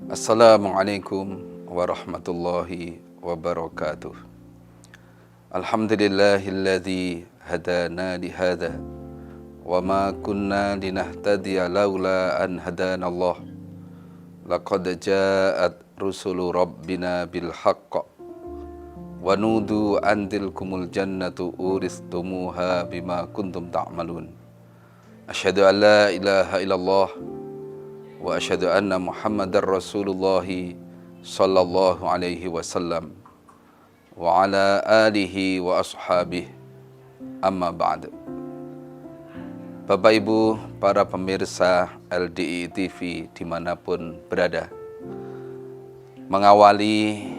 Assalamualaikum warahmatullahi wabarakatuh. Alhamdulillahilladzi hadana lihada wa ma kunna linahtadiya laula an hadanallah. Laqad ja'at rusulu rabbina bil haqq wa nudu an tilkumul jannatu uristumuha bima kuntum ta'malun. Asyhadu an la ilaha illallah wa asyhadu anna Muhammadar Rasulullah sallallahu alaihi wasallam wa ala alihi wa ashabihi, amma ba'd. Bapak Ibu para pemirsa LDI TV dimanapun berada, mengawali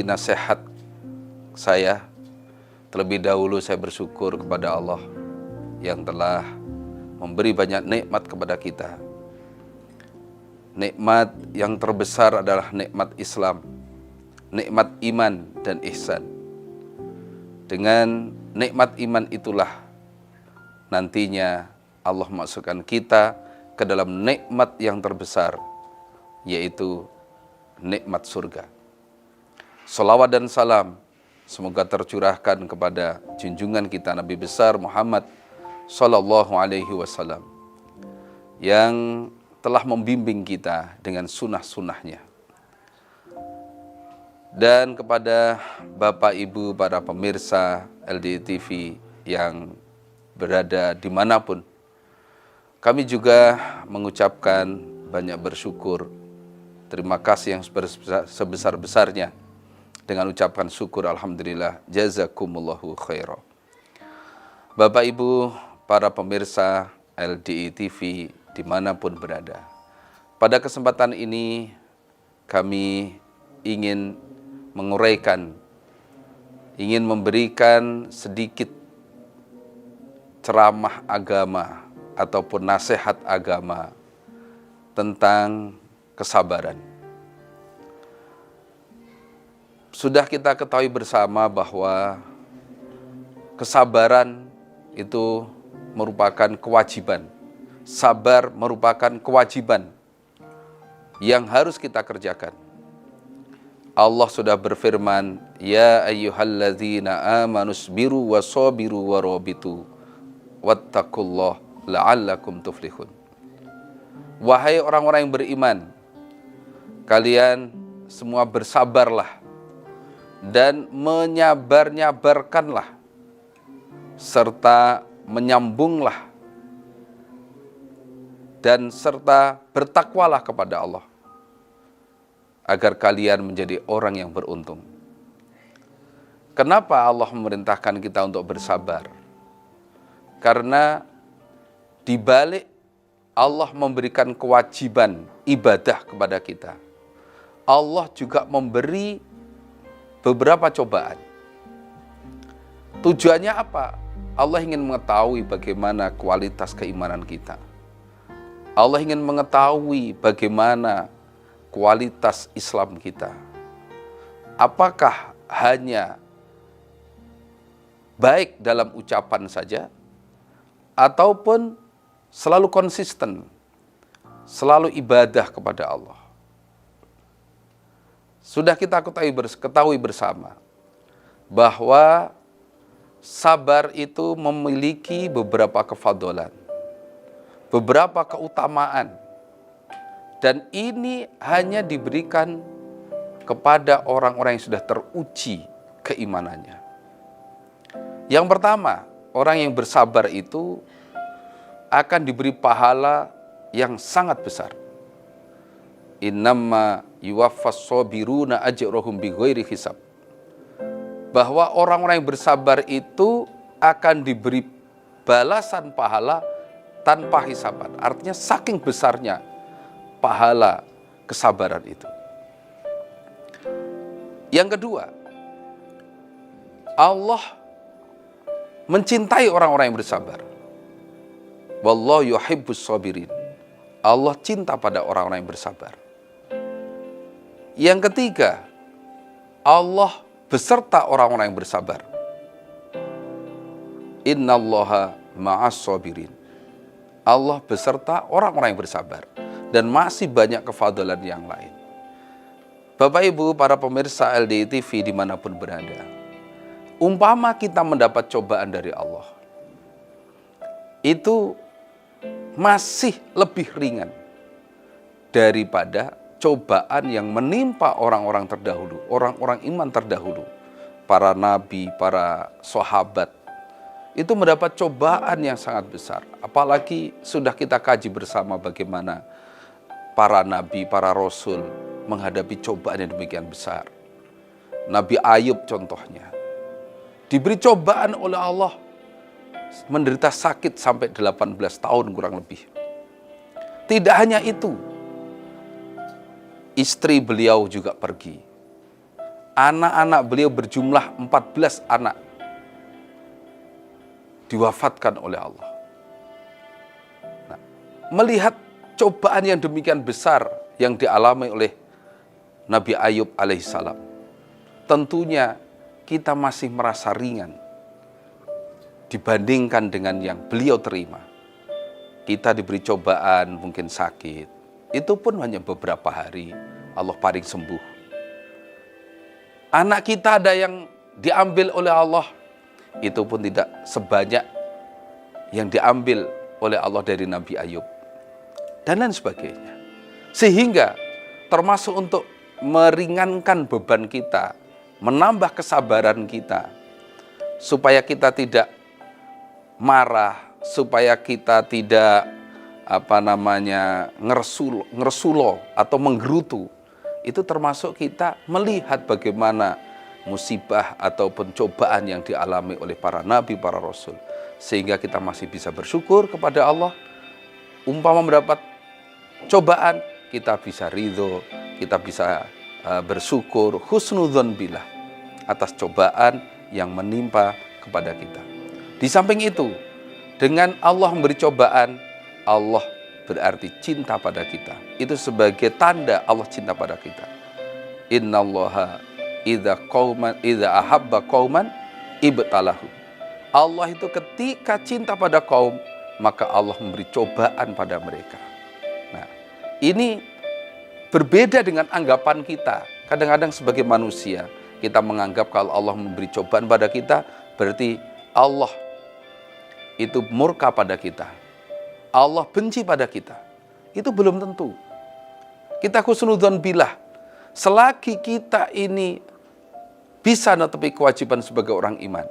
nasihat saya, terlebih dahulu saya bersyukur kepada Allah yang telah memberi banyak nikmat kepada kita. Nikmat yang terbesar adalah nikmat Islam, nikmat iman dan ihsan. Dengan nikmat iman itulah nantinya Allah masukkan kita ke dalam nikmat yang terbesar, yaitu nikmat surga. Salawat dan salam semoga tercurahkan kepada junjungan kita Nabi besar Muhammad sallallahu alaihi wasallam yang telah membimbing kita dengan sunnah-sunnahnya. Dan kepada Bapak Ibu para pemirsa LDI TV yang berada dimanapun, kami juga mengucapkan banyak bersyukur. Terima kasih yang sebesar-besarnya dengan ucapan syukur alhamdulillah, jazakumullahu khairan. Bapak Ibu para pemirsa LDI TV dimanapun berada, pada kesempatan ini kami ingin menguraikan, ingin memberikan sedikit ceramah agama ataupun nasihat agama tentang kesabaran. Sudah kita ketahui bersama bahwa kesabaran itu merupakan kewajiban. Sabar merupakan kewajiban yang harus kita kerjakan. Allah sudah berfirman, ya ayyuhalladzina amanu sabiru wasabiru warabitu wattaqullah la'allakum tuflihun. Wahai orang-orang yang beriman, kalian semua bersabarlah dan menyabar-nyabarkanlah serta menyambunglah dan serta bertakwalah kepada Allah agar kalian menjadi orang yang beruntung. Kenapa Allah memerintahkan kita untuk bersabar? Karena di balik Allah memberikan kewajiban ibadah kepada kita, Allah juga memberi beberapa cobaan. Tujuannya apa? Allah ingin mengetahui bagaimana kualitas keimanan kita. Allah ingin mengetahui bagaimana kualitas Islam kita. Apakah hanya baik dalam ucapan saja, ataupun selalu konsisten, selalu ibadah kepada Allah. Sudah kita ketahui bersama bahwa sabar itu memiliki beberapa kefadolan, beberapa keutamaan, dan ini hanya diberikan kepada orang-orang yang sudah teruji keimanannya. Yang pertama, orang yang bersabar itu akan diberi pahala yang sangat besar. Innama yuwaffas sabiruna ajrahum bighairi hisab. Bahwa orang-orang yang bersabar itu akan diberi balasan pahala tanpa hisaban. Artinya saking besarnya pahala kesabaran itu. Yang kedua, Allah mencintai orang-orang yang bersabar. Wallahu yuhibbus sabirin. Allah cinta pada orang-orang yang bersabar. Yang ketiga, Allah beserta orang-orang yang bersabar. Innallaha ma'as sabirin. Allah beserta orang-orang yang bersabar. dan masih banyak kefadalan yang lain. Bapak Ibu, para pemirsa LDI TV dimanapun berada, umpama kita mendapat cobaan dari Allah, itu masih lebih ringan daripada cobaan yang menimpa orang-orang terdahulu, orang-orang iman terdahulu, para nabi, para sahabat. Itu mendapat cobaan yang sangat besar. Apalagi sudah kita kaji bersama bagaimana para nabi, para rasul menghadapi cobaan yang demikian besar. Nabi Ayub contohnya, diberi cobaan oleh Allah, menderita sakit sampai 18 tahun kurang lebih. Tidak hanya itu, istri beliau juga pergi. Anak-anak beliau berjumlah 14 anak diwafatkan oleh Allah. Nah, melihat cobaan yang demikian besar yang dialami oleh Nabi Ayub alaihissalam, tentunya kita masih merasa ringan dibandingkan dengan yang beliau terima. Kita diberi cobaan, mungkin sakit, itu pun hanya beberapa hari, Allah paling sembuh. Anak kita ada yang diambil oleh Allah, itu pun tidak sebanyak yang diambil oleh Allah dari Nabi Ayub, dan lain sebagainya. Sehingga termasuk untuk meringankan beban kita, menambah kesabaran kita, supaya kita tidak marah, supaya kita tidak ngersulo atau menggerutu. Itu termasuk kita melihat bagaimana musibah ataupun cobaan yang dialami oleh para nabi, para rasul, sehingga kita masih bisa bersyukur kepada Allah. Umpama mendapat cobaan, kita bisa ridho, kita bisa bersyukur, husnudzon billah atas cobaan yang menimpa kepada kita. Di samping itu, dengan Allah memberi cobaan, Allah berarti cinta pada kita. Itu sebagai tanda Allah cinta pada kita. Innallaha idza ahabba qauman ibtalahu. Allah itu ketika cinta pada kaum, maka Allah memberi cobaan pada mereka. Nah, ini berbeda dengan anggapan kita. Kadang-kadang sebagai manusia, kita menganggap kalau Allah memberi cobaan pada kita, berarti Allah itu murka pada kita, Allah benci pada kita. Itu belum tentu. Kita husnudzon billah, selagi kita ini bisa menepi kewajiban sebagai orang iman,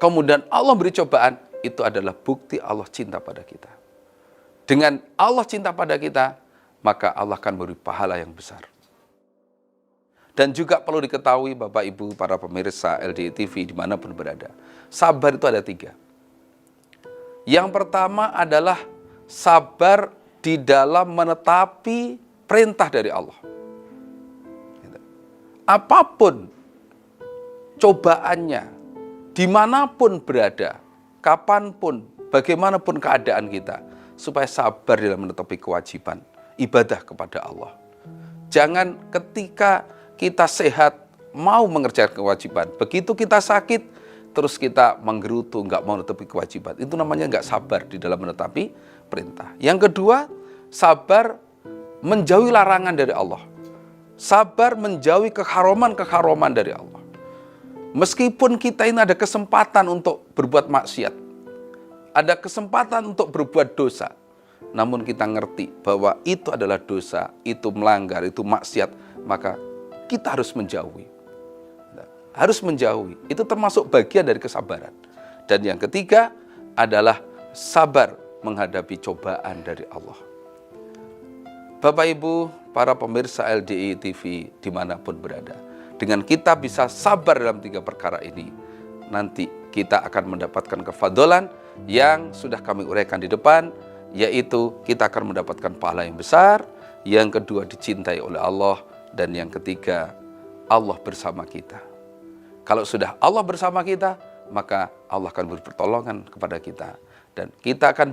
kemudian Allah beri cobaan, itu adalah bukti Allah cinta pada kita. Dengan Allah cinta pada kita, maka Allah akan beri pahala yang besar. Dan juga perlu diketahui Bapak Ibu para pemirsa LDI TV dimanapun berada, sabar itu ada 3. Yang pertama adalah sabar di dalam menetapi perintah dari Allah. Apapun cobaannya, dimanapun berada, kapanpun, bagaimanapun keadaan kita, supaya sabar dalam menetapi kewajiban ibadah kepada Allah. Jangan ketika kita sehat mau mengerjakan kewajiban, begitu kita sakit terus kita menggerutu, nggak mau menetapi kewajiban. Itu namanya nggak sabar di dalam menetapi perintah. Yang kedua, sabar menjauhi larangan dari Allah. Sabar menjauhi keharaman dari Allah. Meskipun kita ini ada kesempatan untuk berbuat maksiat, ada kesempatan untuk berbuat dosa, namun kita ngerti bahwa itu adalah dosa, itu melanggar, itu maksiat, maka kita harus menjauhi. Harus menjauhi. Itu termasuk bagian dari kesabaran. Dan yang ketiga adalah sabar menghadapi cobaan dari Allah. Bapak Ibu, para pemirsa LDI TV dimanapun berada, dengan kita bisa sabar dalam 3 perkara ini, nanti kita akan mendapatkan kefadolan yang sudah kami uraikan di depan, yaitu kita akan mendapatkan pahala yang besar, yang kedua dicintai oleh Allah, dan yang ketiga Allah bersama kita. Kalau sudah Allah bersama kita, maka Allah akan beri pertolongan kepada kita. Dan kita akan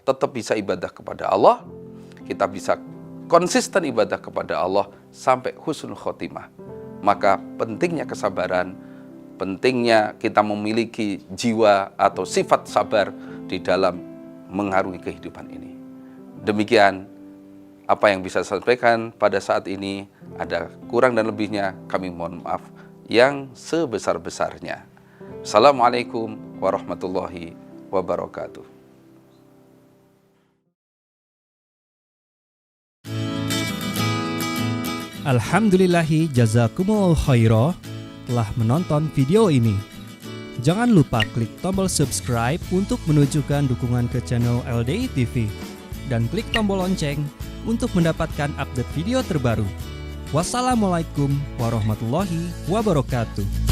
tetap bisa ibadah kepada Allah. Kita bisa konsisten ibadah kepada Allah sampai husnul khotimah. Maka pentingnya kesabaran, pentingnya kita memiliki jiwa atau sifat sabar di dalam mengarungi kehidupan ini. Demikian Apa yang bisa saya sampaikan pada saat ini ada kurang dan lebihnya, kami mohon maaf yang sebesar-besarnya. Assalamualaikum warahmatullahi wabarakatuh. Alhamdulillahi jazakumullahu khairah telah menonton video ini. Jangan lupa klik tombol subscribe untuk menunjukkan dukungan ke channel LDI TV dan klik tombol lonceng untuk mendapatkan update video terbaru. Wassalamualaikum warahmatullahi wabarakatuh.